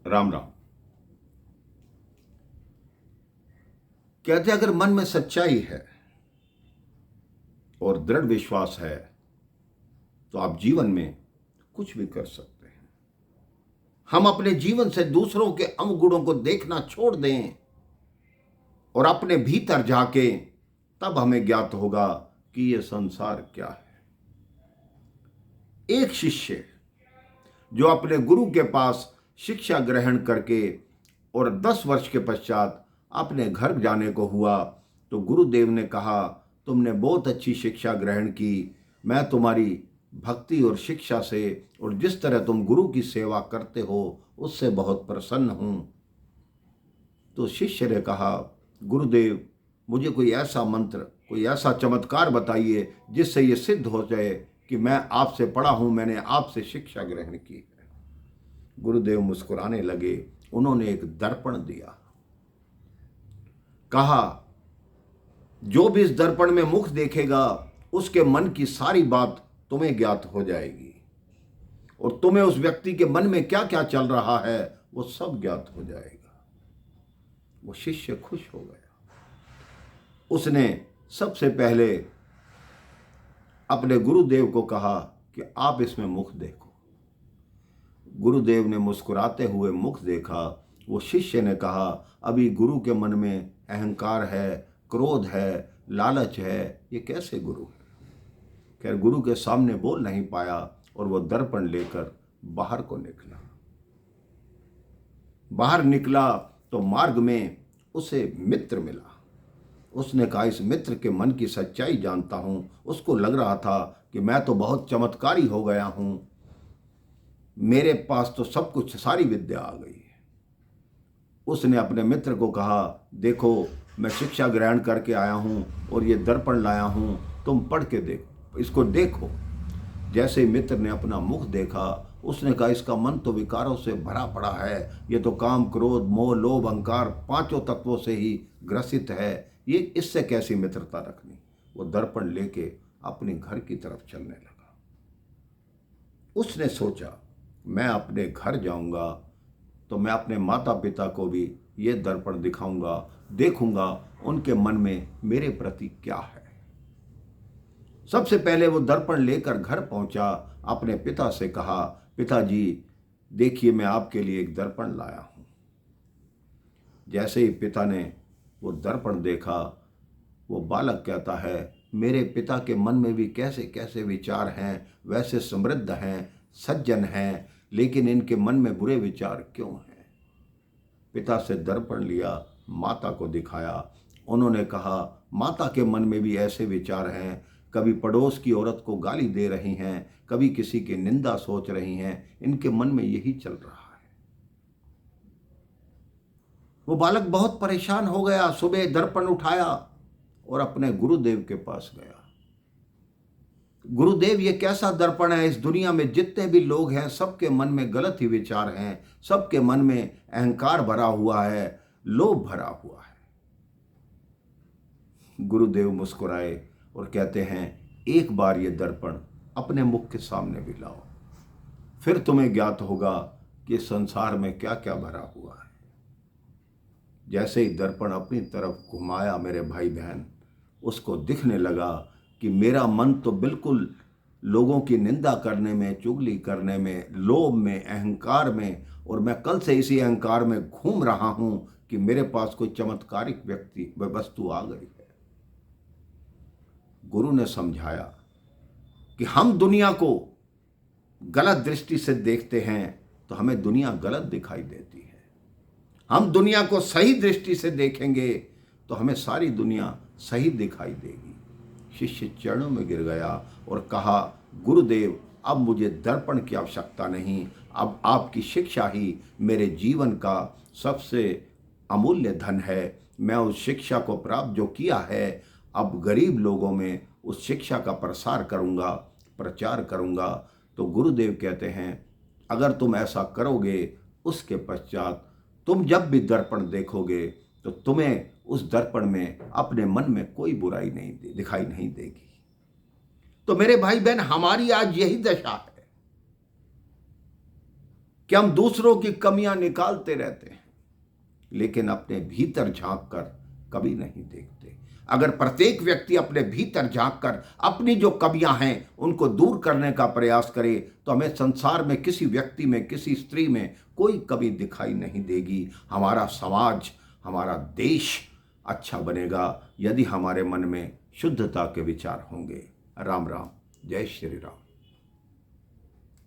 राम राम। कहते अगर मन में सच्चाई है और दृढ़ विश्वास है तो आप जीवन में कुछ भी कर सकते हैं। हम अपने जीवन से दूसरों के अवगुणों को देखना छोड़ दें और अपने भीतर जाके तब हमें ज्ञात होगा कि यह संसार क्या है। एक शिष्य जो अपने गुरु के पास शिक्षा ग्रहण करके और 10 वर्ष के पश्चात अपने घर जाने को हुआ तो गुरुदेव ने कहा, तुमने बहुत अच्छी शिक्षा ग्रहण की, मैं तुम्हारी भक्ति और शिक्षा से और जिस तरह तुम गुरु की सेवा करते हो उससे बहुत प्रसन्न हूं। तो शिष्य ने कहा, गुरुदेव मुझे कोई ऐसा मंत्र, कोई ऐसा चमत्कार बताइए जिससे ये सिद्ध हो जाए कि मैं आपसे पढ़ा हूं, मैंने आपसे शिक्षा ग्रहण की है। गुरुदेव मुस्कुराने लगे। उन्होंने एक दर्पण दिया। कहा, जो भी इस दर्पण में मुख देखेगा उसके मन की सारी बात तुम्हें ज्ञात हो जाएगी और तुम्हें उस व्यक्ति के मन में क्या क्या चल रहा है वो सब ज्ञात हो जाएगा। वो शिष्य खुश हो गया। उसने सबसे पहले अपने गुरुदेव को कहा कि आप इसमें मुख देखो। गुरुदेव ने मुस्कुराते हुए मुख देखा। वो शिष्य ने कहा, अभी गुरु के मन में अहंकार है, क्रोध है, लालच है, ये कैसे गुरु है। खैर गुरु के सामने बोल नहीं पाया और वो दर्पण लेकर बाहर को निकला। बाहर निकला तो मार्ग में उसे मित्र मिला। उसने कहा, इस मित्र के मन की सच्चाई जानता हूं। उसको लग रहा था कि मैं तो बहुत चमत्कारी हो गया हूं, मेरे पास तो सब कुछ, सारी विद्या आ गई है। उसने अपने मित्र को कहा, देखो मैं शिक्षा ग्रहण करके आया हूं और ये दर्पण लाया हूं, तुम पढ़ के देखो, इसको देखो। जैसे मित्र ने अपना मुख देखा उसने कहा, इसका मन तो विकारों से भरा पड़ा है, ये तो काम, क्रोध, मोह, लोभ, अहंकार, पांचों तत्वों से ही ग्रसित है, ये इससे कैसी मित्रता रखनी। वो दर्पण लेके अपने घर की तरफ चलने लगा। उसने सोचा, मैं अपने घर जाऊंगा तो मैं अपने माता पिता को भी ये दर्पण दिखाऊंगा, देखूंगा उनके मन में मेरे प्रति क्या है। सबसे पहले वो दर्पण लेकर घर पहुंचा। अपने पिता से कहा, पिताजी देखिए मैं आपके लिए एक दर्पण लाया हूं। जैसे ही पिता ने वो दर्पण देखा, वो बालक कहता है, मेरे पिता के मन में भी कैसे कैसे विचार हैं, वैसे समृद्ध हैं, सज्जन हैं, लेकिन इनके मन में बुरे विचार क्यों हैं। पिता से दर्पण लिया, माता को दिखाया। उन्होंने कहा, माता के मन में भी ऐसे विचार हैं, कभी पड़ोस की औरत को गाली दे रही हैं, कभी किसी की निंदा सोच रही हैं, इनके मन में यही चल रहा है। वो बालक बहुत परेशान हो गया। सुबह दर्पण उठाया और अपने गुरुदेव के पास गया। गुरुदेव ये कैसा दर्पण है, इस दुनिया में जितने भी लोग हैं सबके मन में गलत ही विचार हैं, सबके मन में अहंकार भरा हुआ है, लोभ भरा हुआ है। गुरुदेव मुस्कुराए और कहते हैं, एक बार ये दर्पण अपने मुख के सामने भी लाओ, फिर तुम्हें ज्ञात होगा कि संसार में क्या क्या भरा हुआ है। जैसे ही दर्पण अपनी तरफ घुमाया मेरे भाई बहन, उसको दिखने लगा कि मेरा मन तो बिल्कुल लोगों की निंदा करने में, चुगली करने में, लोभ में, अहंकार में, और मैं कल से इसी अहंकार में घूम रहा हूं कि मेरे पास कोई चमत्कारिक व्यक्ति व वस्तु आ गई है। गुरु ने समझाया कि हम दुनिया को गलत दृष्टि से देखते हैं तो हमें दुनिया गलत दिखाई देती है, हम दुनिया को सही दृष्टि से देखेंगे तो हमें सारी दुनिया सही दिखाई देगी। शिष्य चरणों में गिर गया और कहा, गुरुदेव अब मुझे दर्पण की आवश्यकता नहीं, अब आपकी शिक्षा ही मेरे जीवन का सबसे अमूल्य धन है। मैं उस शिक्षा को प्राप्त जो किया है, अब गरीब लोगों में उस शिक्षा का प्रसार करूंगा, प्रचार करूंगा। तो गुरुदेव कहते हैं, अगर तुम ऐसा करोगे उसके पश्चात तुम जब भी दर्पण देखोगे तो तुम्हें उस दर्पण में अपने मन में कोई बुराई नहीं दिखाई नहीं देगी। तो मेरे भाई बहन, हमारी आज यही दशा है। कि हम दूसरों की कमियां निकालते रहते हैं, लेकिन अपने भीतर झांक कर कभी नहीं देखते। अगर प्रत्येक व्यक्ति अपने भीतर झांक कर अपनी जो कमियां हैं उनको दूर करने का प्रयास करे, तो हमें संसार में किसी व्यक्ति में, किसी स्त्री में कोई कमी दिखाई नहीं देगी। हमारा समाज, हमारा देश अच्छा बनेगा यदि हमारे मन में शुद्धता के विचार होंगे। राम राम, जय श्री राम।